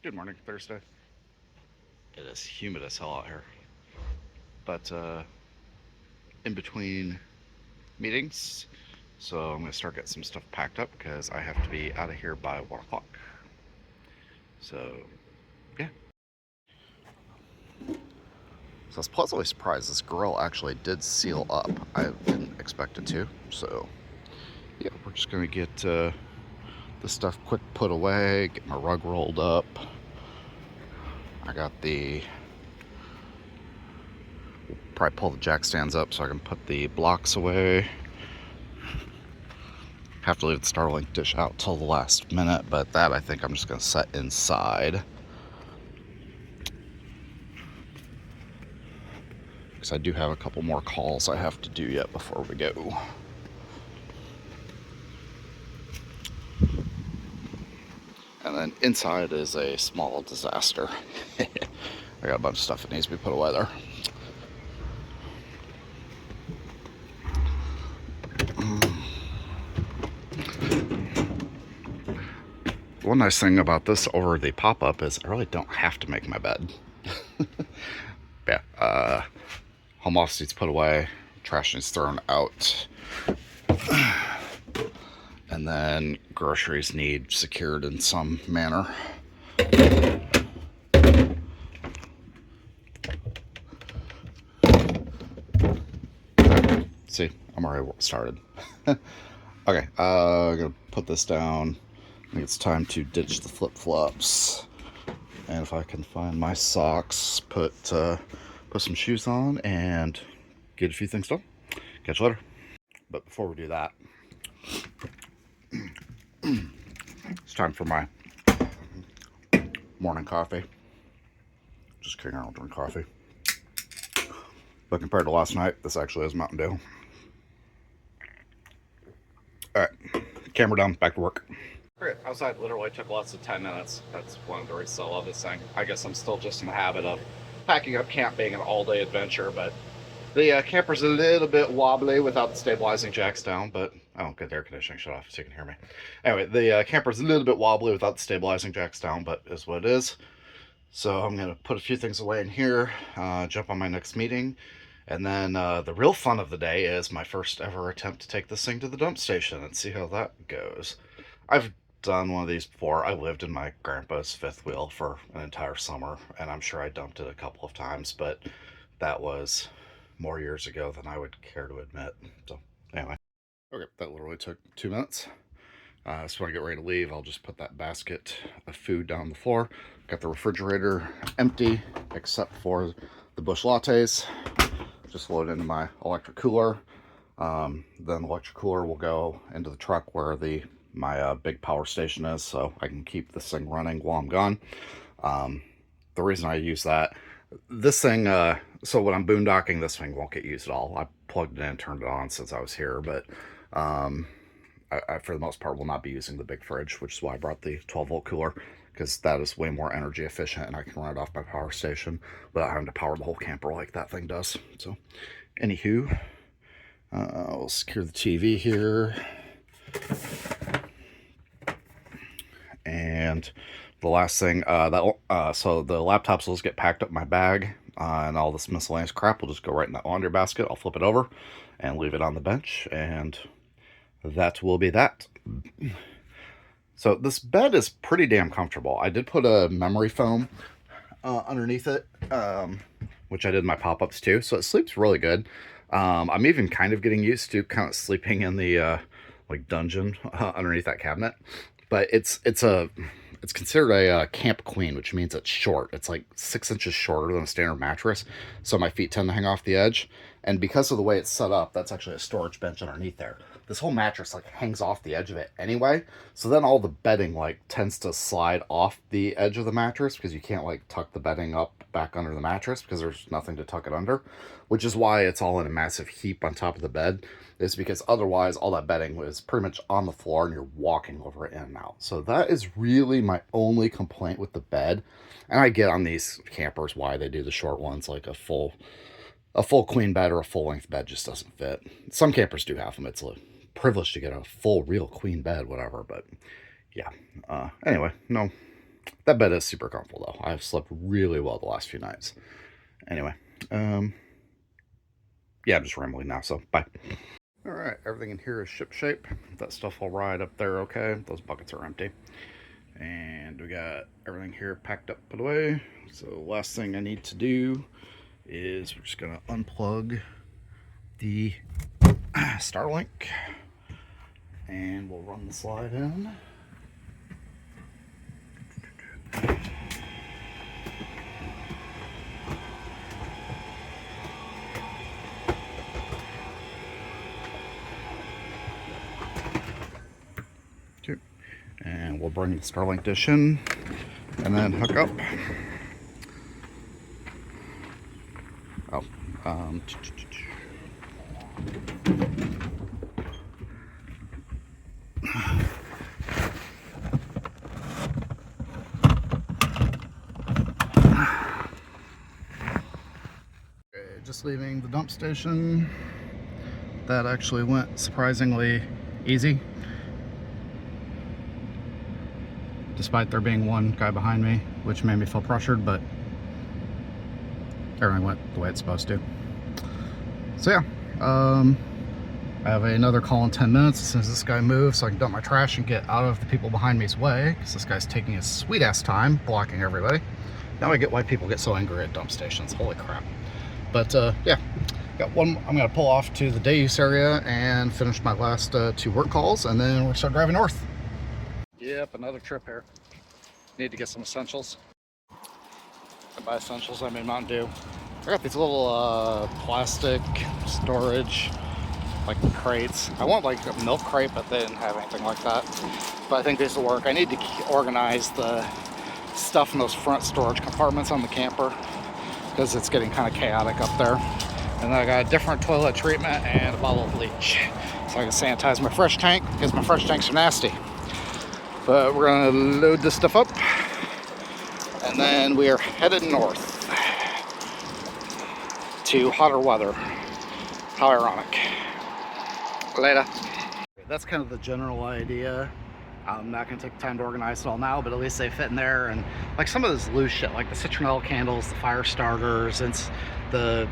Good morning, Thursday. It is humid as hell out here. But in between meetings, so I'm going to start getting some stuff packed up because I have to be out of here by 1 o'clock. So, yeah. So I was pleasantly surprised this grill actually did seal up. I didn't expect it to. So, yeah, we're just going to get this stuff quick put away, get my rug rolled up. I got the probably pull the jack stands up so I can put the blocks away. Have to leave the Starlink dish out till the last minute, but that I think I'm just going to set inside. Because I do have a couple more calls I have to do yet before we go. And then inside is a small disaster. I got a bunch of stuff that needs to be put away there. One nice thing about this over the pop-up is I really don't have to make my bed. Yeah, home office needs put away, trash needs thrown out, and then groceries need secured in some manner. See, I'm already started. Okay, I'm gonna put this down. I think it's time to ditch the flip-flops. And if I can find my socks, put some shoes on and get a few things done. Catch you later. But before we do that, it's time for my morning coffee. Just kidding, I don't drink coffee. But compared to last night, this actually is Mountain Dew. Alright, camera down, back to work. Okay, outside literally took less than 10 minutes. That's one of the reasons I love this thing. I guess I'm still just in the habit of packing up camp being an all-day adventure, but the camper's a little bit wobbly without the stabilizing jacks down, but oh, good, the air conditioning shut off so you can hear me. Anyway, the camper's a little bit wobbly without the stabilizing jacks down, but is what it is. So I'm going to put a few things away in here, jump on my next meeting, and then the real fun of the day is my first ever attempt to take this thing to the dump station and see how that goes. I've done one of these before. I lived in my grandpa's fifth wheel for an entire summer, and I'm sure I dumped it a couple of times, but that was more years ago than I would care to admit. So, anyway. Okay, that literally took 2 minutes. So when I get ready to leave, I'll just put that basket of food down the floor. Got the refrigerator empty, except for the Busch lattes. Just load into my electric cooler. Then the electric cooler will go into the truck where my big power station is, so I can keep this thing running while I'm gone. The reason I use this thing, so when I'm boondocking, this thing won't get used at all. I plugged it in and turned it on since I was here, but I for the most part will not be using the big fridge, which is why I brought the 12-volt cooler, because that is way more energy efficient and I can run it off my power station without having to power the whole camper like that thing does. So, anywho, we'll secure the TV here. And the last thing, so the laptops will just get packed up in my bag, and all this miscellaneous crap will just go right in that laundry basket. I'll flip it over and leave it on the bench, and that will be that. So this bed is pretty damn comfortable. I did put a memory foam underneath it, which I did in my pop-ups too, so it sleeps really good. I'm even kind of getting used to kind of sleeping in the like dungeon underneath that cabinet, but it's considered a camp queen, which means it's short. It's like 6 inches shorter than a standard mattress, so my feet tend to hang off the edge. And because of the way it's set up, that's actually a storage bench underneath there. This whole mattress like hangs off the edge of it anyway, so then all the bedding like tends to slide off the edge of the mattress because you can't like tuck the bedding up back under the mattress because there's nothing to tuck it under, which is why it's all in a massive heap on top of the bed, is because otherwise all that bedding was pretty much on the floor and you're walking over it in and out. So that is really my only complaint with the bed. And I get on these campers why they do the short ones, like a full queen bed or a full length bed just doesn't fit. Some campers do have them. It's a privilege to get a full real queen bed, whatever, but yeah. Anyway, no That bed is super comfortable though. I've slept really well the last few nights. Anyway, yeah, I'm just rambling now, so bye. All right, everything in here is ship shape. That stuff will ride up there okay. Those buckets are empty. And we got everything here packed up, put away. So last thing I need to do is we're just gonna unplug the Starlink and we'll run the slide in. Okay. And we'll bring the Starlink dish in and then hook up. Oh, just leaving the dump station. That actually went surprisingly easy, despite there being one guy behind me, which made me feel pressured, but everything went the way it's supposed to. So yeah, I have another call in 10 minutes as soon as this guy moves, so I can dump my trash and get out of the people behind me's way, because this guy's taking his sweet ass time blocking everybody. Now I get why people get so angry at dump stations. Holy crap. But yeah, got one. I'm gonna pull off to the day use area and finish my last 2 work calls, and then we'll start driving north. Yep, another trip here. Need to get some essentials. And by essentials, I mean Mountain Dew. I got these little plastic storage, like crates. I want like a milk crate, but they didn't have anything like that. But I think this will work. I need to organize the stuff in those front storage compartments on the camper, because it's getting kind of chaotic up there. And then I got a different toilet treatment and a bottle of bleach, so I can sanitize my fresh tank, because my fresh tanks are nasty. But we're gonna load this stuff up, and then we are headed north to hotter weather. How ironic. Later. That's kind of the general idea. I'm not gonna take the time to organize it all now, but at least they fit in there. And like some of this loose shit, like the citronelle candles, the fire starters, and the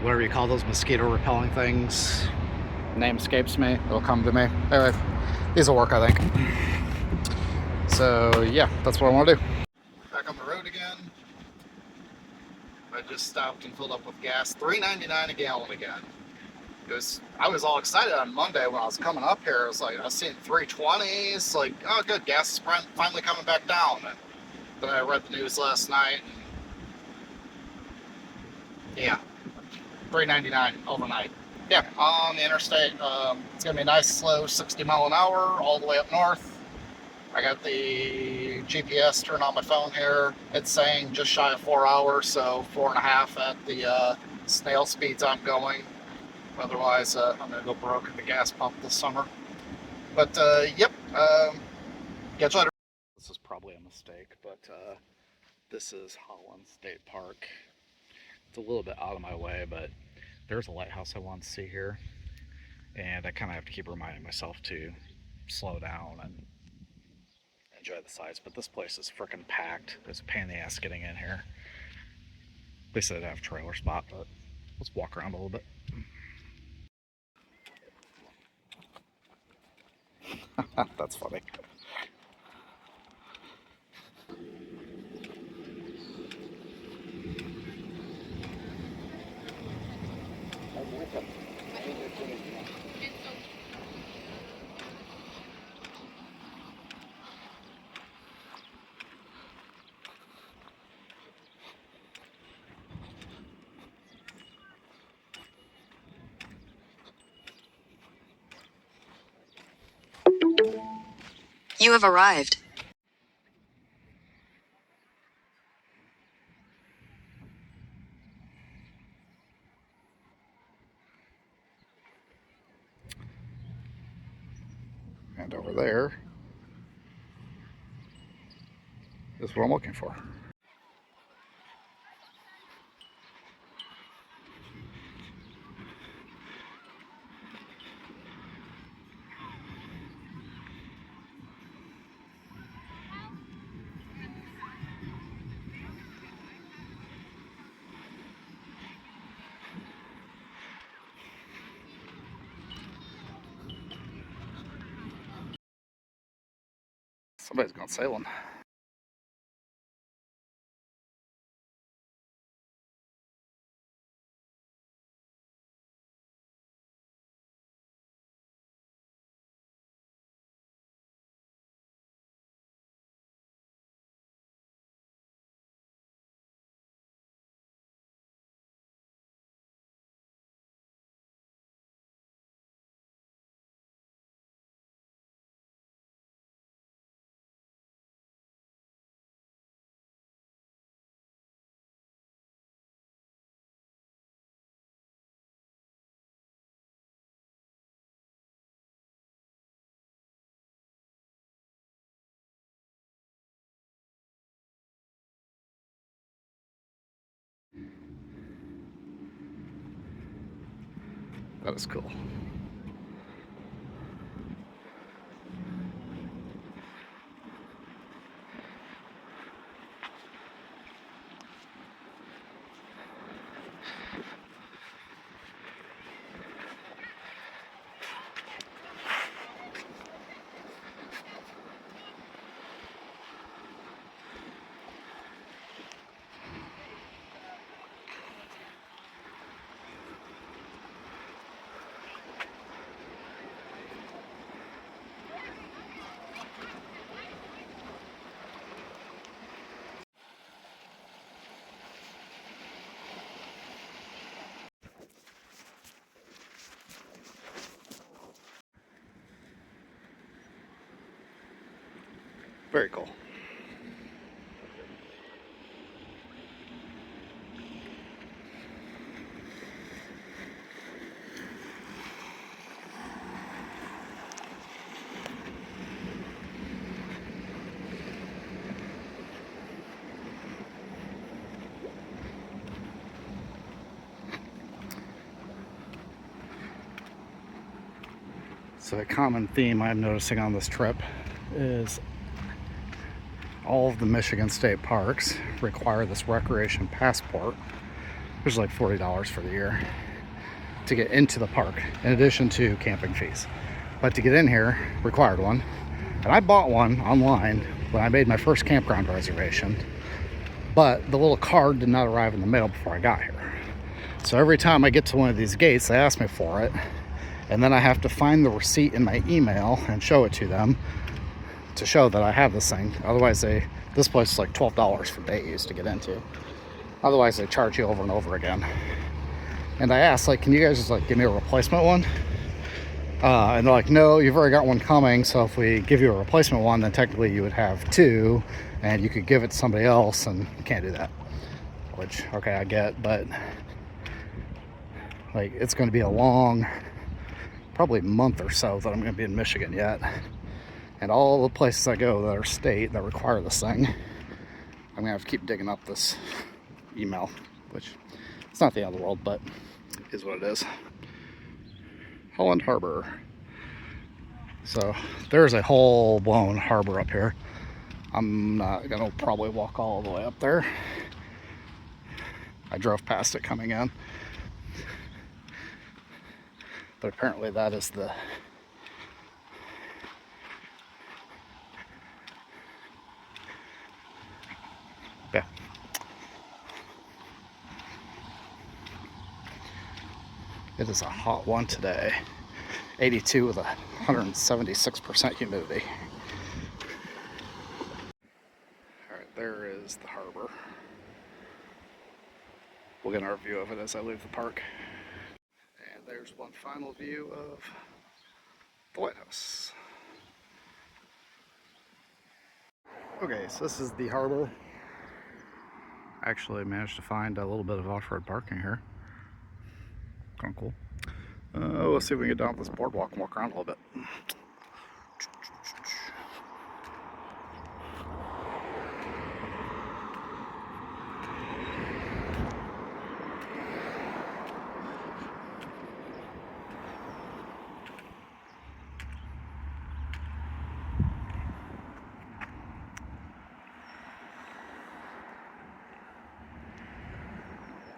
whatever you call those mosquito repelling things. Name escapes me. It'll come to me. Anyway, these will work, I think. So yeah, that's what I want to do. Back on the road again. I just stopped and filled up with gas. $3.99 a gallon again. I was all excited on Monday when I was coming up here. I was like, I was seeing 320s. Like, oh good, gas is finally coming back down. And then I read the news last night. Yeah, $3.99 overnight. Yeah, on the interstate. It's gonna be a nice slow 60 mile an hour all the way up north. I got the GPS turned on my phone here. It's saying just shy of 4 hours, so 4.5 at the snail speeds I'm going. Otherwise, I'm gonna go broke at the gas pump this summer. But yep, catch you later. This is probably a mistake, but this is Holland State Park. It's a little bit out of my way, but there's a lighthouse I want to see here, and I kind of have to keep reminding myself to slow down and enjoy the sights. But this place is freaking packed. It's a pain in the ass getting in here. At least I didn't have a trailer spot, but let's walk around a little bit. That's funny. You have arrived. And over there is what I'm looking for. Somebody's gone sailing. That is cool. Very cool. So a common theme I'm noticing on this trip is all of the Michigan state parks require this recreation passport, which is like $40 for the year, to get into the park, in addition to camping fees. But to get in here, required one. And I bought one online when I made my first campground reservation, but the little card did not arrive in the mail before I got here. So every time I get to one of these gates, they ask me for it, and then I have to find the receipt in my email and show it to them to show that I have this thing. Otherwise, this place is like $12 for days to get into. Otherwise, they charge you over and over again. And I asked, like, can you guys just like give me a replacement one? And they're like, no, you've already got one coming. So if we give you a replacement one, then technically you would have two, and you could give it to somebody else, and you can't do that. Which, okay, I get, but like, it's going to be a long, probably month or so that I'm going to be in Michigan yet. And all the places I go that are state that require this thing, I'm going to have to keep digging up this email, which it's not the end of the world, but it is what it is. Holland Harbor. So there's a whole blown harbor up here. I'm not going to probably walk all the way up there. I drove past it coming in. But apparently that is the yeah. It is a hot one today. 82 with 176% humidity. Alright, there is the harbor. We'll get our view of it as I leave the park. And there's one final view of the Lighthouse. Okay, so this is the harbor. Actually managed to find a little bit of off-road parking here. Kind of cool. Let's see if we can get down this boardwalk and walk around a little bit.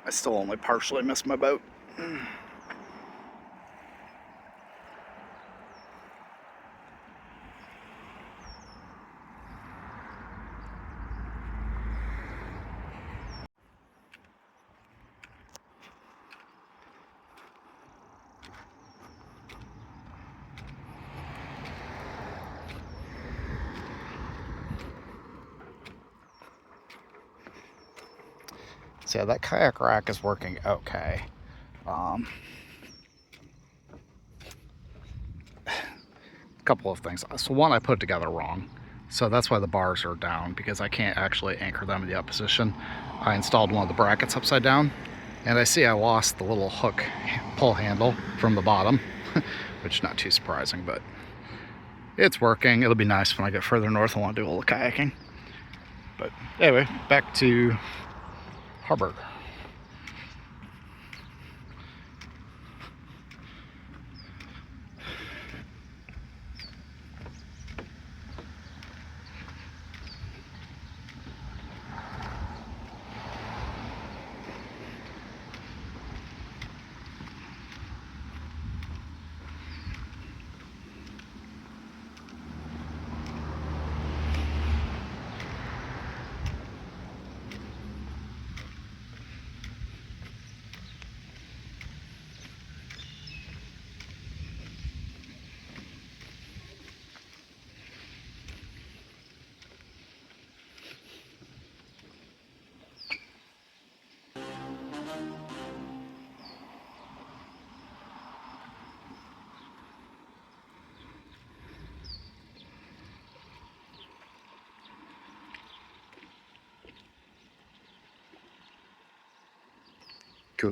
I still only partially missed my boat. So yeah, that kayak rack is working okay. A couple of things. So one, I put it together wrong. So that's why the bars are down, because I can't actually anchor them in the up position. I installed one of the brackets upside down, and I see I lost the little hook pull handle from the bottom, which is not too surprising, but it's working. It'll be nice when I get further north and want to do a little kayaking. But anyway, back to harbor.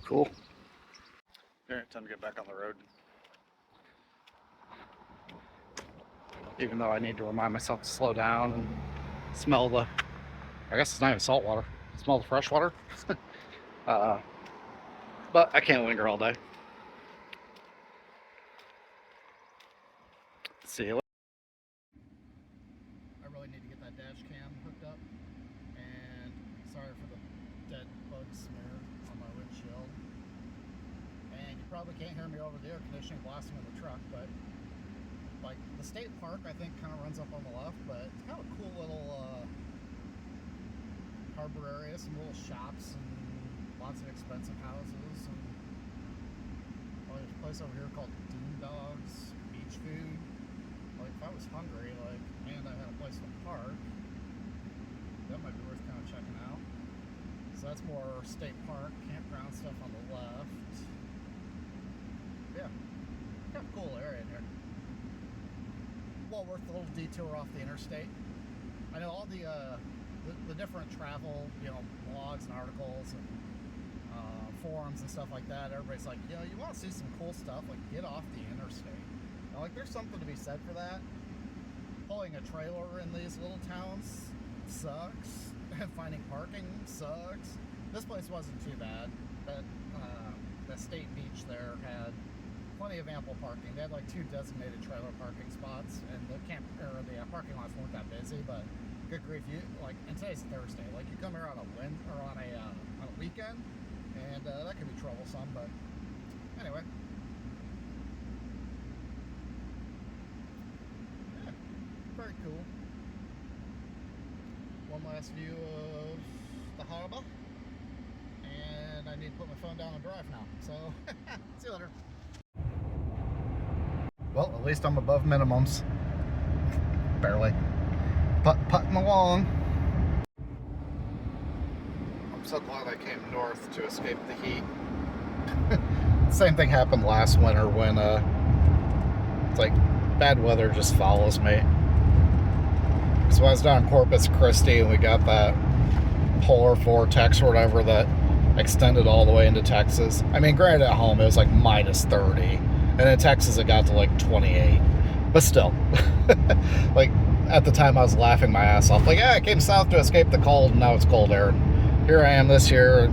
Cool. Alright, time to get back on the road. Even though I need to remind myself to slow down and smell the, I guess it's not even salt water, smell the fresh water. But I can't linger all day. See you later. I really need to get that dash cam hooked up, and sorry for the dead bug smear on my windshield. And you probably can't hear me over the air conditioning blasting in the truck, but like the state park I think kind of runs up on the left, but it's kind of a cool little harbor area, some little shops and lots of expensive houses, and there's a place over here called Doom Dogs Beach Food. Like if I was hungry, like, and I had a place to park, that might be worth kind of checking out. So that's more state park, campground stuff on the left. Yeah, kind of cool area in here. Well worth the little detour off the interstate. I know all the different travel, blogs and articles and forums and stuff like that. Everybody's like, you want to see some cool stuff, like get off the interstate. Now, like, there's something to be said for that. Pulling a trailer in these little towns sucks, and finding parking sucks. This place wasn't too bad, but the state beach there had plenty of ample parking. They had like 2 designated trailer parking spots, and the parking lots weren't that busy, but good grief, and today's Thursday, like you come here on a weekend, and that can be troublesome, but anyway. Yeah, very cool. One last view of the harbor, and I need to put my phone down and drive now, so see you later. Well, at least I'm above minimums. Barely. Putting along. I'm so glad I came north to escape the heat. Same thing happened last winter when it's like bad weather just follows me. So I was down in Corpus Christi and we got that polar vortex or whatever that extended all the way into Texas. I mean, granted at home it was like -30, and in Texas it got to like 28, but still. Like at the time I was laughing my ass off, like, yeah, I came south to escape the cold and now it's cold air. Here I am this year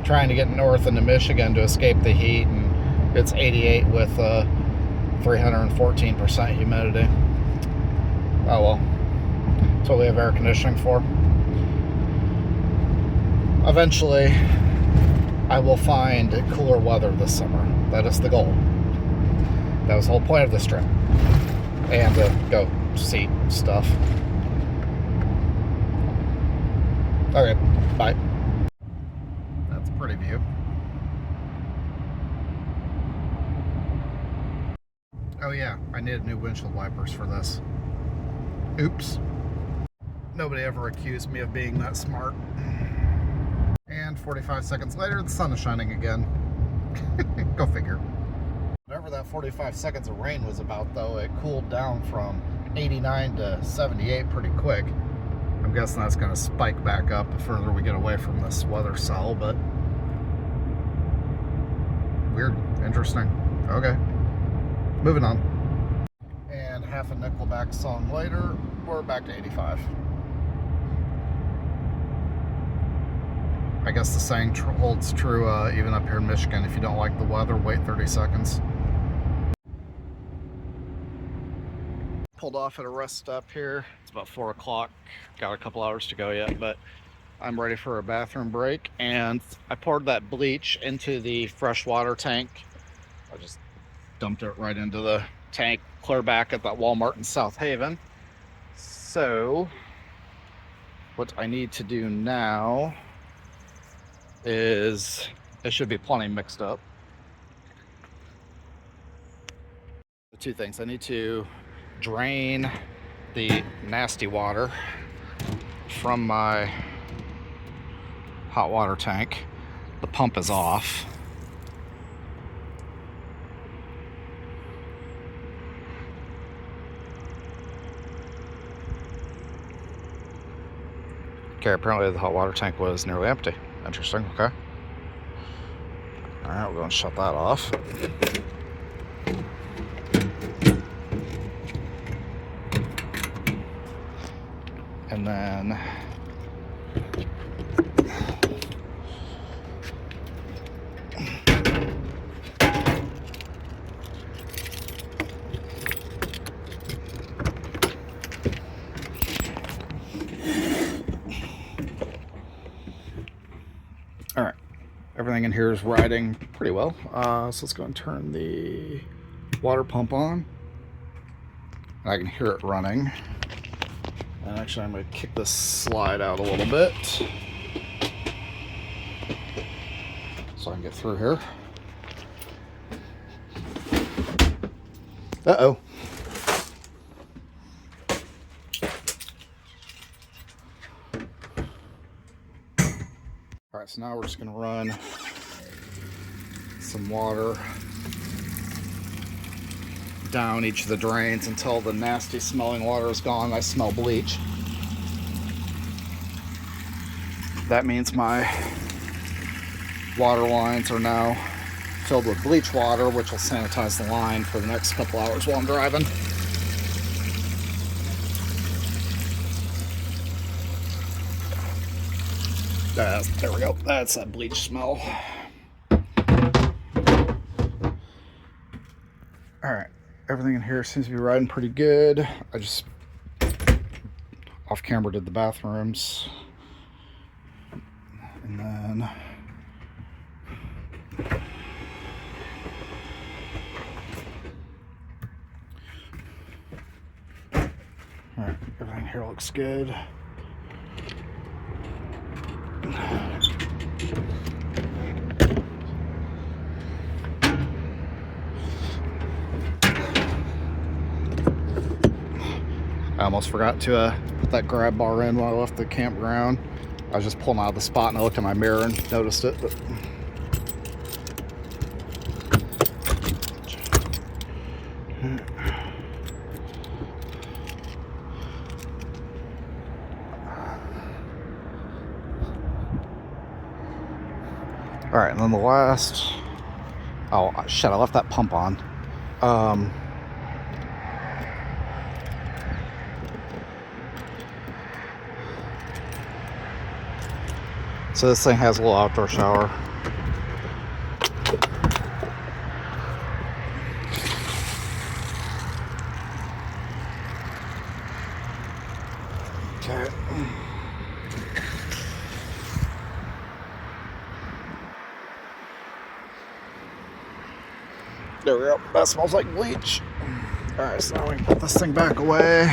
trying to get north into Michigan to escape the heat, and it's 88 with 314% humidity. Oh well, that's what we have air conditioning for. Eventually I will find cooler weather this summer. That is the goal. That was the whole point of this trip, and to go see stuff. Okay, bye. That's a pretty view. Oh yeah, I needed new windshield wipers for this. Oops. Nobody ever accused me of being that smart. And 45 seconds later, the sun is shining again. Go figure. Whatever that 45 seconds of rain was about, though, it cooled down from 89 to 78 pretty quick. I'm guessing that's going to spike back up the further we get away from this weather cell, but weird. Interesting. Okay. Moving on. And half a Nickelback song later, we're back to 85. I guess the saying holds true even up here in Michigan. If you don't like the weather, wait 30 seconds. Pulled off at a rest stop here. It's about 4 o'clock. Got a couple hours to go yet, but I'm ready for a bathroom break. And I poured that bleach into the fresh water tank. I just dumped it right into the tank, clear back at that Walmart in South Haven. So what I need to do now is, it should be plenty mixed up. The two things, I need to drain the nasty water from my hot water tank. The pump is off. Okay, apparently the hot water tank was nearly empty. Interesting, okay. Alright, we're going to shut that off. And then alright, everything in here is riding pretty well. So let's go and turn the water pump on. I can hear it running. And actually, I'm going to kick this slide out a little bit so I can get through here. Uh-oh. Alright, so now we're just going to run some water down each of the drains until the nasty smelling water is gone. I smell bleach. That means my water lines are now filled with bleach water, which will sanitize the line for the next couple hours while I'm driving. There we go. That's that bleach smell. Alright. Everything in here seems to be riding pretty good. I just off camera did the bathrooms. And then alright, everything here looks good. I almost forgot to put that grab bar in when I left the campground. I was just pulling out of the spot and I looked in my mirror and noticed it. But all right, and then the last, oh shit, I left that pump on. So this thing has a little outdoor shower. Okay. There we go. That smells like bleach. Alright, so now we can put this thing back away.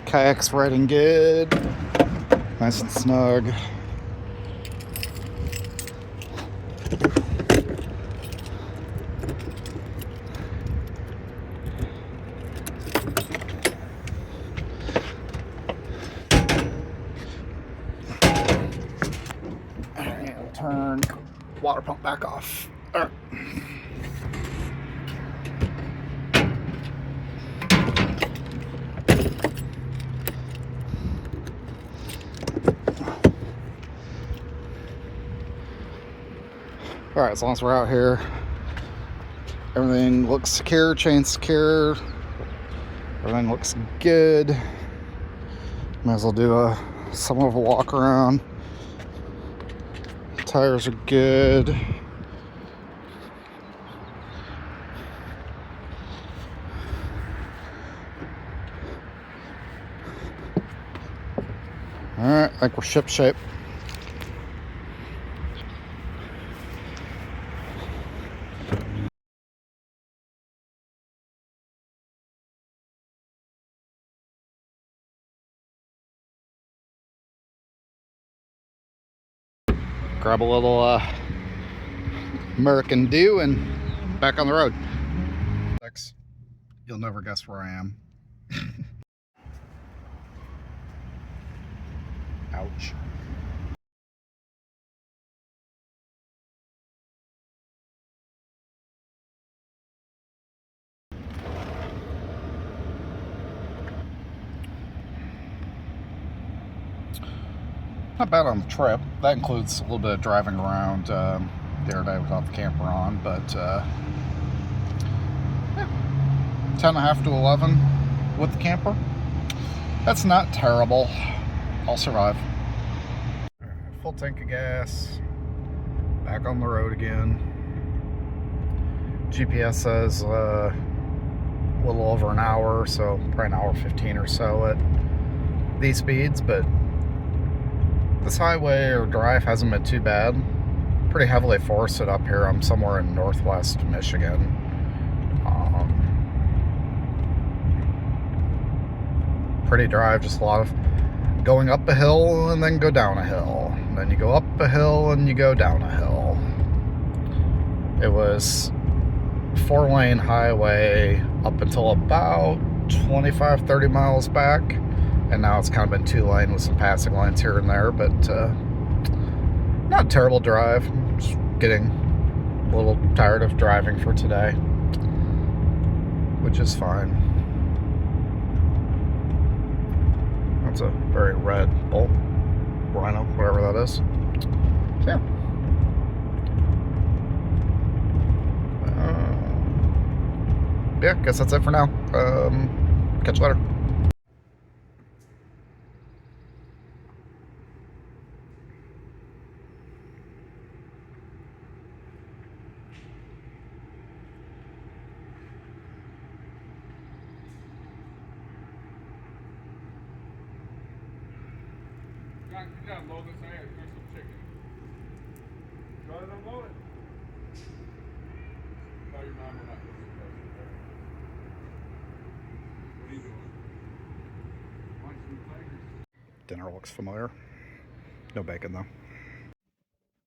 Kayak's riding good. Nice and snug. water pump back off. All right. All right, as long as we're out here, everything looks secure, chain secure, everything looks good. Might as well do a somewhat of a walk around. Tires are good. All right, I think we're ship shape. Grab a little American Dew and back on the road. You'll never guess where I am. Ouch. Not bad on the trip. That includes a little bit of driving around the other day without the camper on, but yeah, 10.5 to 11 with the camper. That's not terrible. I'll survive. Full tank of gas. Back on the road again. GPS says a little over an hour, so probably an hour 15 or so at these speeds, but this highway or drive hasn't been too bad. Pretty heavily forested up here. I'm somewhere in northwest Michigan. Pretty drive, just a lot of going up a hill and then go down a hill. And then you go up a hill and you go down a hill. It was 4-lane highway up until about 25-30 miles back, and now it's kind of been 2-lane with some passing lanes here and there, but not a terrible drive. Just getting a little tired of driving for today, which is fine. That's a very red Bull, Rhino, whatever that is. So yeah. Yeah, guess that's it for now. Catch you later. You gotta load this ass, there's some chicken. Go ahead and unload it. Tell your mom we're not doing it. What are you doing? Watching the tigers. Dinner looks familiar. No bacon though.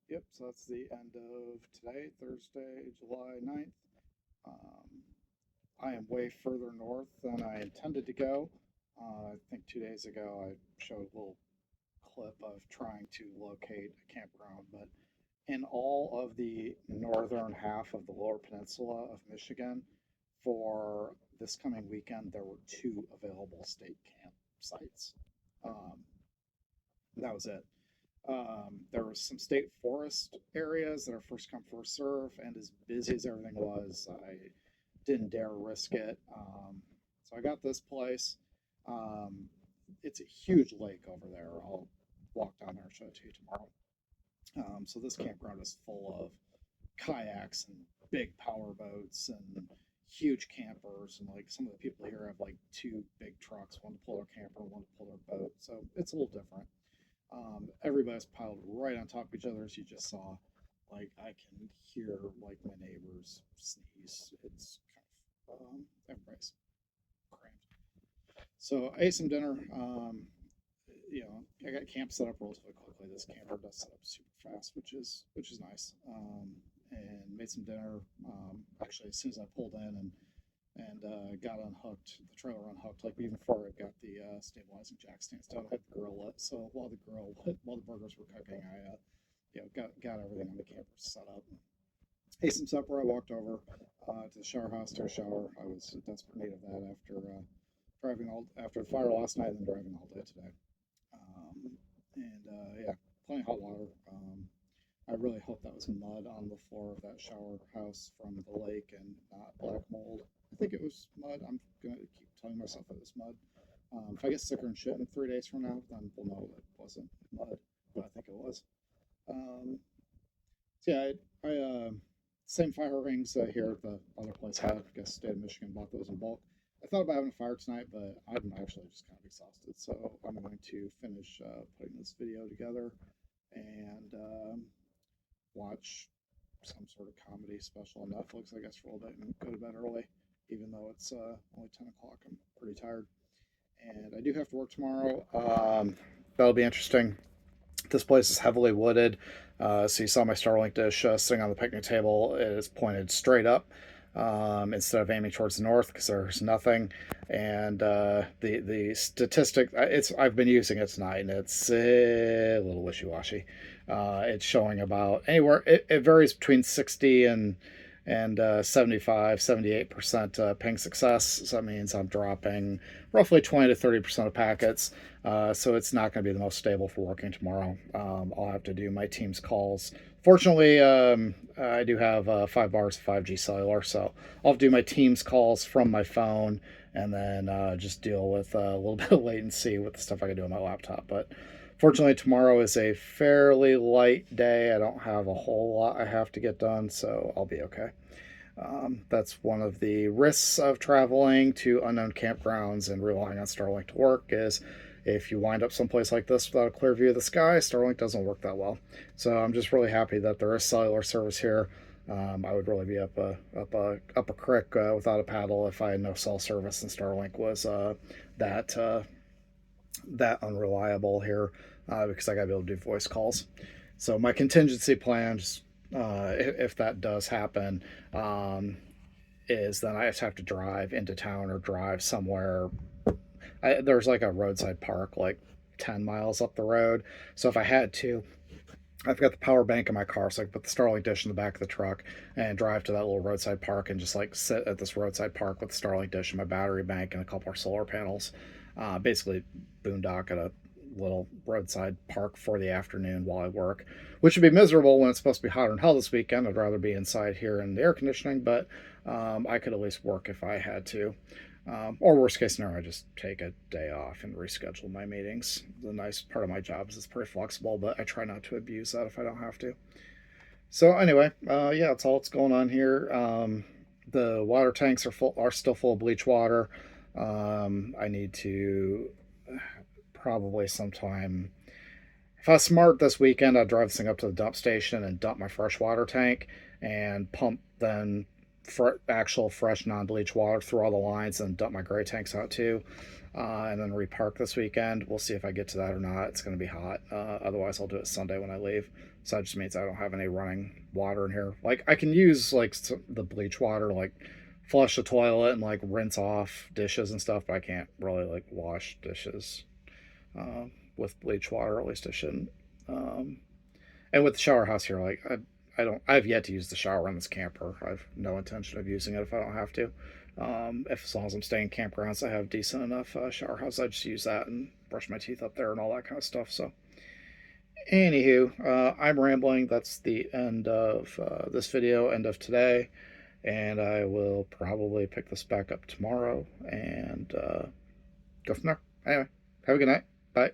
Yep, so that's the end of today, Thursday, July 9th. I am way further north than I intended to go. I think 2 days ago I showed a little clip of trying to locate a campground, but in all of the northern half of the lower peninsula of Michigan for this coming weekend, there were 2 available state campsites. That was it. There was some state forest areas that are first come, first serve, and as busy as everything was, I didn't dare risk it. So I got this place. It's a huge lake over there. I'll walk down there and show it to you tomorrow. So this campground is full of kayaks and big power boats and huge campers, and like some of the people here have like 2 big trucks, one to pull their camper, one to pull their boat. So it's a little different. Everybody's piled right on top of each other, as you just saw. Like I can hear like my neighbors sneeze. It's kind of everybody's cramped. So I ate some dinner. I got camp set up relatively quickly. This camper does set up super fast, which is nice. And made some dinner. Actually, as soon as I pulled in and got unhooked, the trailer unhooked, like even before I got the stabilizing jack stands down, I had the grill lit. So while the burgers were cooking, got everything on the camper set up. Ate some supper. I walked over to the shower house to a shower. I was in desperate need of that after the fire last night and then driving all day today. Yeah, plenty of hot water. I really hope that was mud on the floor of that shower house from the lake and not black mold. I think it was mud. I'm gonna keep telling myself it was mud. If I get sicker and shit in 3 days from now, then we'll know it wasn't mud, but I think it was. Um, so yeah, same fire rings here at the other place had. I guess State of Michigan bought those in bulk. I thought about having a fire tonight, but I'm actually just kind of exhausted. So I'm going to finish putting this video together and watch some sort of comedy special on Netflix, I guess, for a little bit and go to bed early, even though it's only 10 o'clock. I'm pretty tired. And I do have to work tomorrow. That'll be interesting. This place is heavily wooded. So you saw my Starlink dish sitting on the picnic table. It is pointed straight up instead of aiming towards the north because there's nothing. And the statistic, I've been using it tonight, and it's a little wishy-washy. It's showing about anywhere. It varies between 60 and 75, 78% ping success. So that means I'm dropping roughly 20 to 30% of packets. So it's not going to be the most stable for working tomorrow. I'll have to do my team's calls. Fortunately, I do have 5 bars of 5G cellular, so I'll do my team's calls from my phone and then just deal with a little bit of latency with the stuff I can do on my laptop. But fortunately, tomorrow is a fairly light day. I don't have a whole lot I have to get done, so I'll be okay. That's one of the risks of traveling to unknown campgrounds and relying on Starlink to work is if you wind up someplace like this without a clear view of the sky, Starlink doesn't work that well. So I'm just really happy that there is cellular service here. I would really be up a creek without a paddle if I had no cell service and Starlink was that unreliable here because I got to be able to do voice calls. So my contingency plans, if that does happen, is then I just have to drive into town or drive somewhere. There's like a roadside park like 10 miles up the road. So if I had to, I've got the power bank in my car, so I can put the Starlink dish in the back of the truck and drive to that little roadside park and just like sit at this roadside park with the Starlink dish and my battery bank and a couple of solar panels. Basically, boondock at a little roadside park for the afternoon while I work, which would be miserable when it's supposed to be hotter than hell this weekend. I'd rather be inside here in the air conditioning, but I could at least work if I had to. Or worst case scenario, I just take a day off and reschedule my meetings. The nice part of my job is it's pretty flexible, but I try not to abuse that if I don't have to. So anyway, yeah, that's all that's going on here. The water tanks are still full of bleach water. I need to probably sometime. If I was smart this weekend, I'd drive this thing up to the dump station and dump my fresh water tank and pump then actual fresh non-bleach water through all the lines and dump my gray tanks out too, and then repark this weekend. We'll see if I get to that or not. It's going to be hot. Otherwise, I'll do it Sunday when I leave. So that just means I don't have any running water in here. Like I can use like the bleach water, like flush the toilet and like rinse off dishes and stuff, but I can't really like wash dishes with bleach water. At least I shouldn't. And with the shower house here, like I've yet to use the shower in this camper. I've no intention of using it if I don't have to. As long as I'm staying in campgrounds, I have decent enough shower house. I just use that and brush my teeth up there and all that kind of stuff. So, anywho, I'm rambling. That's the end of this video, end of today, and I will probably pick this back up tomorrow and go from there. Anyway, have a good night. Bye.